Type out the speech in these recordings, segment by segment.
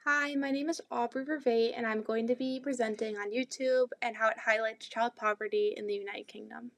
Hi, my name is Aubrey Vervate, and I'm going to be presenting on YouTube and how it highlights child poverty in the United Kingdom.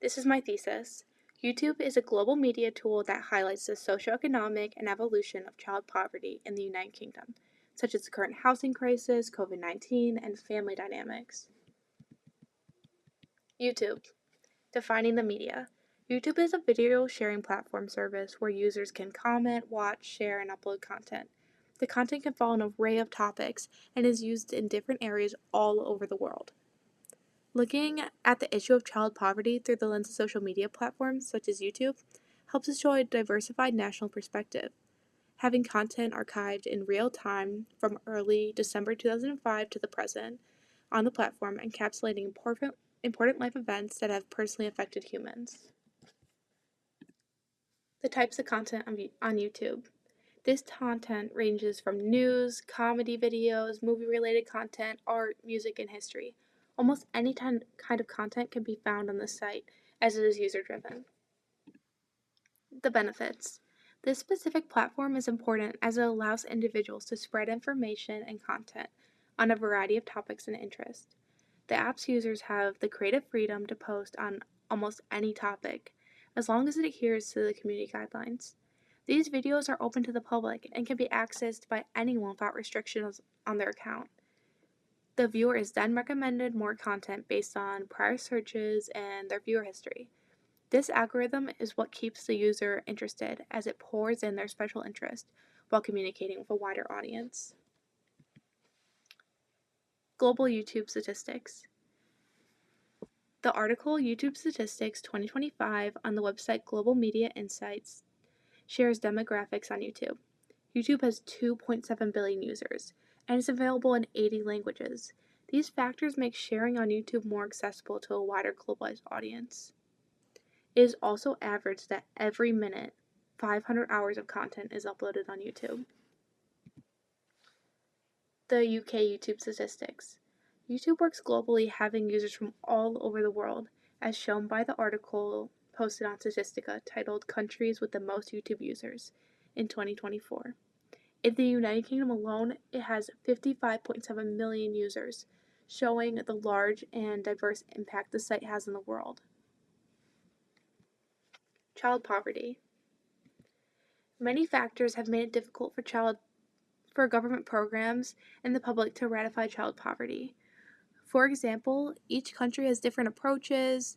This is my thesis. YouTube is a global media tool that highlights the socioeconomic and evolution of child poverty in the United Kingdom, such as the current housing crisis, COVID-19, and family dynamics. YouTube. Defining the media. YouTube is a video sharing platform service where users can comment, watch, share, and upload content. The content can follow an array of topics and is used in different areas all over the world. Looking at the issue of child poverty through the lens of social media platforms such as YouTube helps us show a diversified national perspective. Having content archived in real time from early December 2005 to the present on the platform, encapsulating important life events that have personally affected humans. The types of content on YouTube. This content ranges from news, comedy videos, movie-related content, art, music, and history. Almost any kind of content can be found on this site, as it is user-driven. The benefits. This specific platform is important as it allows individuals to spread information and content on a variety of topics and interests. The app's users have the creative freedom to post on almost any topic, as long as it adheres to the community guidelines. These videos are open to the public and can be accessed by anyone without restrictions on their account. The viewer is then recommended more content based on prior searches and their viewer history. This algorithm is what keeps the user interested as it pours in their special interest while communicating with a wider audience. Global YouTube statistics. The article YouTube Statistics 2025 on the website Global Media Insights shares demographics on YouTube. YouTube has 2.7 billion users and is available in 80 languages. These factors make sharing on YouTube more accessible to a wider globalized audience. It is also averaged that every minute, 500 hours of content is uploaded on YouTube. The UK YouTube statistics. YouTube works globally, having users from all over the world, as shown by the article posted on Statistica titled Countries with the Most YouTube Users in 2024. In the United Kingdom alone, it has 55.7 million users, showing the large and diverse impact the site has in the world. Child poverty. Many factors have made it difficult for government programs and the public to ratify child poverty. For example, each country has different approaches,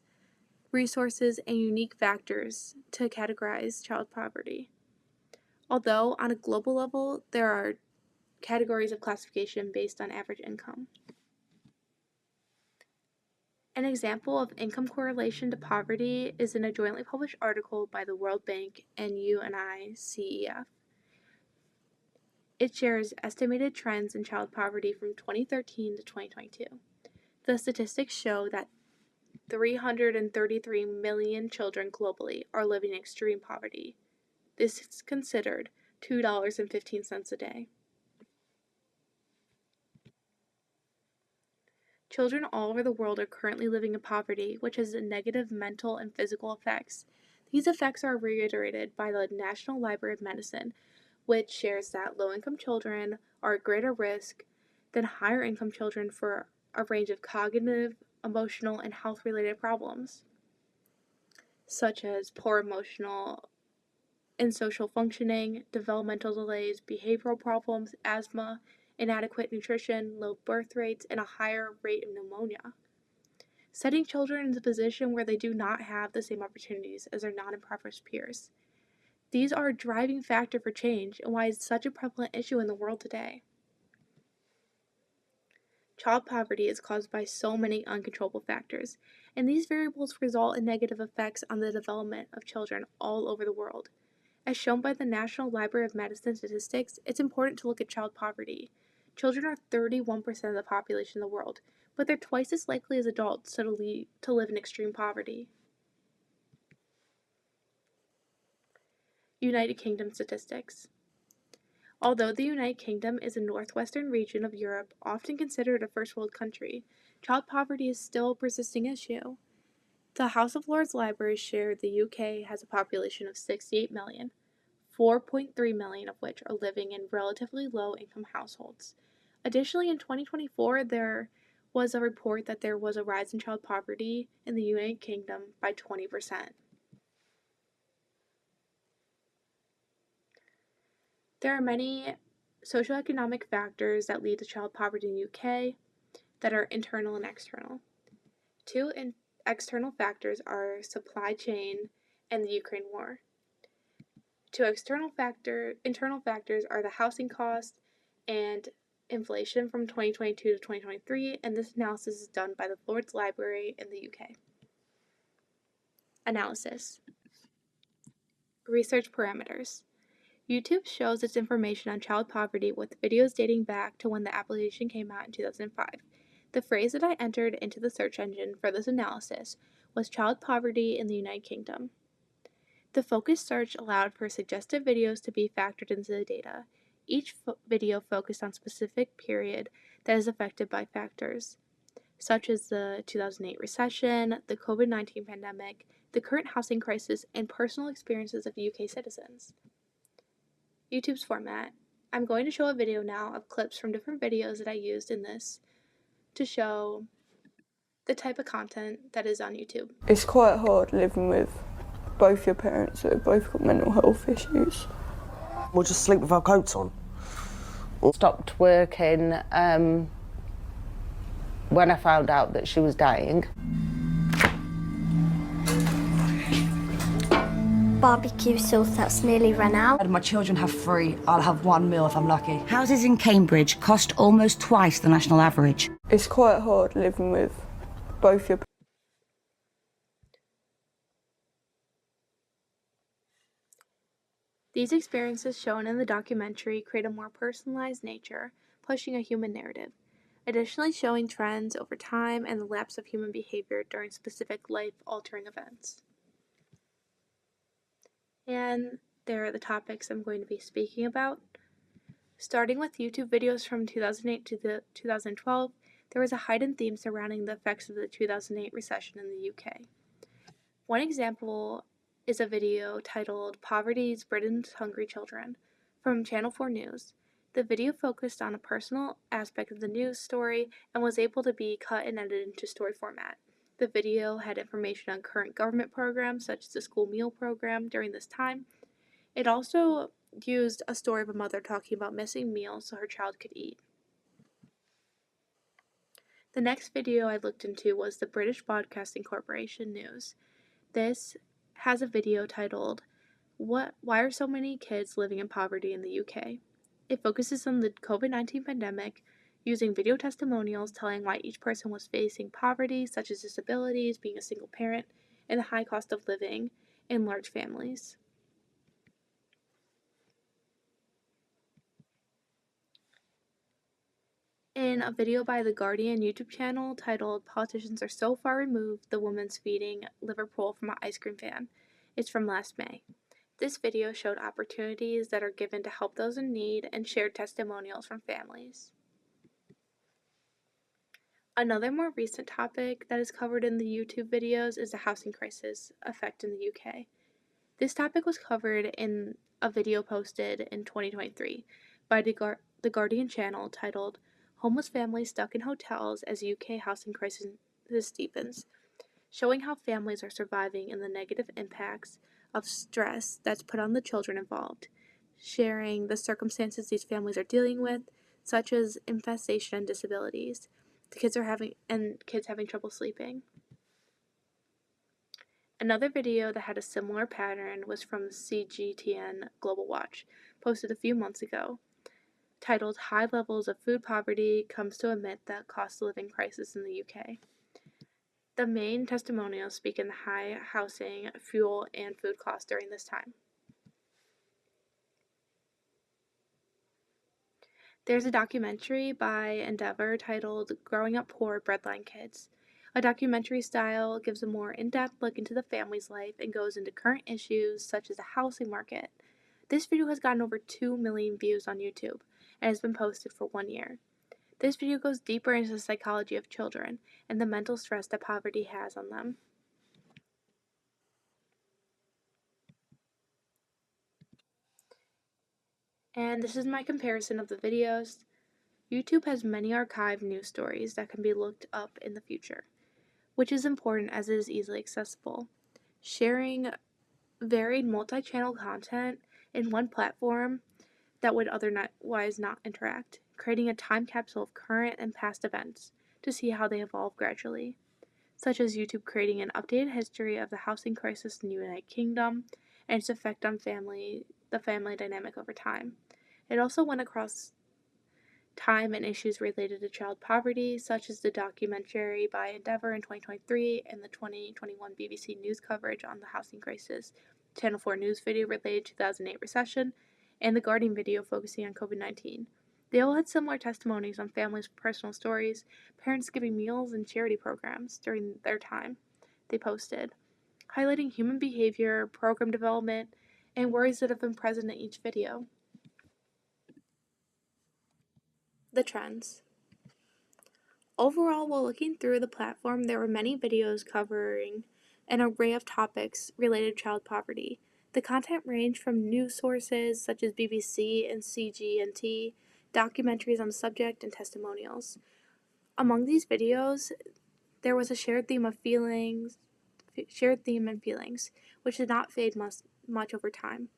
resources, and unique factors to categorize child poverty. Although, on a global level, there are categories of classification based on average income. An example of income correlation to poverty is in a jointly published article by the World Bank and UNICEF. It shares estimated trends in child poverty from 2013 to 2022. The statistics show that 333 million children globally are living in extreme poverty. This is considered $2.15 a day. Children all over the world are currently living in poverty, which has negative mental and physical effects. These effects are reiterated by the National Library of Medicine, which shares that low-income children are at greater risk than higher-income children for a range of cognitive, emotional, and health-related problems, such as poor emotional and social functioning, developmental delays, behavioral problems, asthma, inadequate nutrition, low birth rates, and a higher rate of pneumonia, setting children in a position where they do not have the same opportunities as their non-impoverished peers. These are a driving factor for change and why it's such a prevalent issue in the world today. Child poverty is caused by so many uncontrollable factors, and these variables result in negative effects on the development of children all over the world. As shown by the National Library of Medicine statistics, it's important to look at child poverty. Children are 31% of the population in the world, but they're twice as likely as adults to live in extreme poverty. United Kingdom statistics. Although the United Kingdom is a northwestern region of Europe, often considered a first world country, child poverty is still a persisting issue. The House of Lords Library shared the UK has a population of 68 million. 4.3 million of which are living in relatively low-income households. Additionally, in 2024, there was a report that there was a rise in child poverty in the United Kingdom by 20%. There are many socioeconomic factors that lead to child poverty in the UK that are internal and external. Two external factors are supply chain and the Ukraine war. Two internal factors are the housing cost and inflation from 2022 to 2023, and this analysis is done by the Lord's Library in the UK. Analysis. Research parameters. YouTube shows its information on child poverty with videos dating back to when the application came out in 2005. The phrase that I entered into the search engine for this analysis was child poverty in the United Kingdom. The focus search allowed for suggested videos to be factored into the data. Each video focused on a specific period that is affected by factors, such as the 2008 recession, the COVID-19 pandemic, the current housing crisis, and personal experiences of UK citizens. YouTube's format. I'm going to show a video now of clips from different videos that I used in this to show the type of content that is on YouTube. It's quite hard living with both your parents that have both got mental health issues. We'll just sleep with our coats on. Stopped working when I found out that she was dying. Barbecue sauce that's nearly run out. My children have 3. I'll have 1 meal if I'm lucky. Houses in Cambridge cost almost twice the national average. It's quite hard living with both your These experiences shown in the documentary create a more personalized nature, pushing a human narrative, additionally showing trends over time and the lapse of human behavior during specific life-altering events. And there are the topics I'm going to be speaking about. Starting with YouTube videos from 2008 to 2012, there was a heightened theme surrounding the effects of the 2008 recession in the UK. One example is a video titled "Poverty's Britain's Hungry Children" from Channel 4 News. The video focused on a personal aspect of the news story and was able to be cut and edited into story format. The video had information on current government programs such as the school meal program during this time. It also used a story of a mother talking about missing meals so her child could eat. The next video I looked into was the British Broadcasting Corporation News. This has a video titled "Why are so many kids living in poverty in the UK?" It focuses on the COVID-19 pandemic, using video testimonials telling why each person was facing poverty, such as disabilities, being a single parent, and the high cost of living in large families. In a video by the Guardian YouTube channel titled "Politicians Are So Far Removed, the Woman's Feeding Liverpool from an Ice Cream Van," it's from last May. This video showed opportunities that are given to help those in need and shared testimonials from families. Another more recent topic that is covered in the YouTube videos is the housing crisis effect in the UK. This topic was covered in a video posted in 2023 by the Guardian channel titled "Homeless Families Stuck in Hotels as UK Housing Crisis Deepens," showing how families are surviving and the negative impacts of stress that's put on the children involved, sharing the circumstances these families are dealing with, such as infestation and disabilities. Kids having trouble sleeping. Another video that had a similar pattern was from CGTN Global Watch, posted a few months ago, titled "High Levels of Food Poverty Comes to Amid the Cost of Living Crisis in the UK." The main testimonials speak in the high housing, fuel, and food costs during this time. There's a documentary by Endeavour titled "Growing Up Poor Breadline Kids." A documentary style gives a more in-depth look into the family's life and goes into current issues such as the housing market. This video has gotten over 2 million views on YouTube and has been posted for 1 year. This video goes deeper into the psychology of children and the mental stress that poverty has on them. And this is my comparison of the videos. YouTube has many archived news stories that can be looked up in the future, which is important as it is easily accessible. Sharing varied multi-channel content in one platform that would otherwise not interact, creating a time capsule of current and past events to see how they evolve gradually, such as YouTube creating an updated history of the housing crisis in the United Kingdom and its effect on the family dynamic over time. It also went across time and issues related to child poverty, such as the documentary by Endeavour in 2023 and the 2021 BBC News coverage on the housing crisis, Channel 4 News video related to the 2008 recession, and the Guardian video focusing on COVID-19. They all had similar testimonies on families' personal stories, parents giving meals, and charity programs during their time they posted, highlighting human behavior, program development, and worries that have been present in each video. The trends. Overall, while looking through the platform, there were many videos covering an array of topics related to child poverty. The content ranged from news sources such as BBC and CGNT, documentaries on the subject, and testimonials. Among these videos, there was a shared theme and feelings, which did not fade much over time.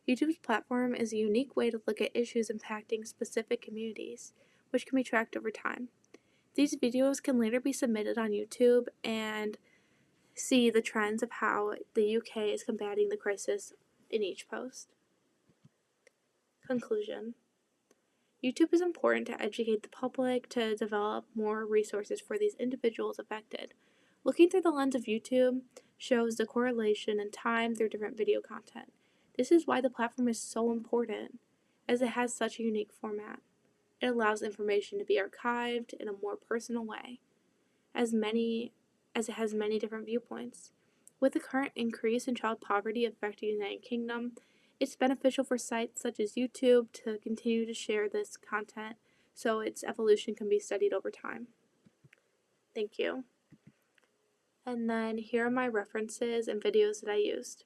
YouTube's platform is a unique way to look at issues impacting specific communities, which can be tracked over time. These videos can later be submitted on YouTube and see the trends of how the UK is combating the crisis in each post. Conclusion. YouTube is important to educate the public to develop more resources for these individuals affected. Looking through the lens of YouTube shows the correlation in time through different video content. This is why the platform is so important, as it has such a unique format. It allows information to be archived in a more personal way, as it has many different viewpoints. With the current increase in child poverty affecting the United Kingdom, it's beneficial for sites such as YouTube to continue to share this content so its evolution can be studied over time. Thank you. And then here are my references and videos that I used.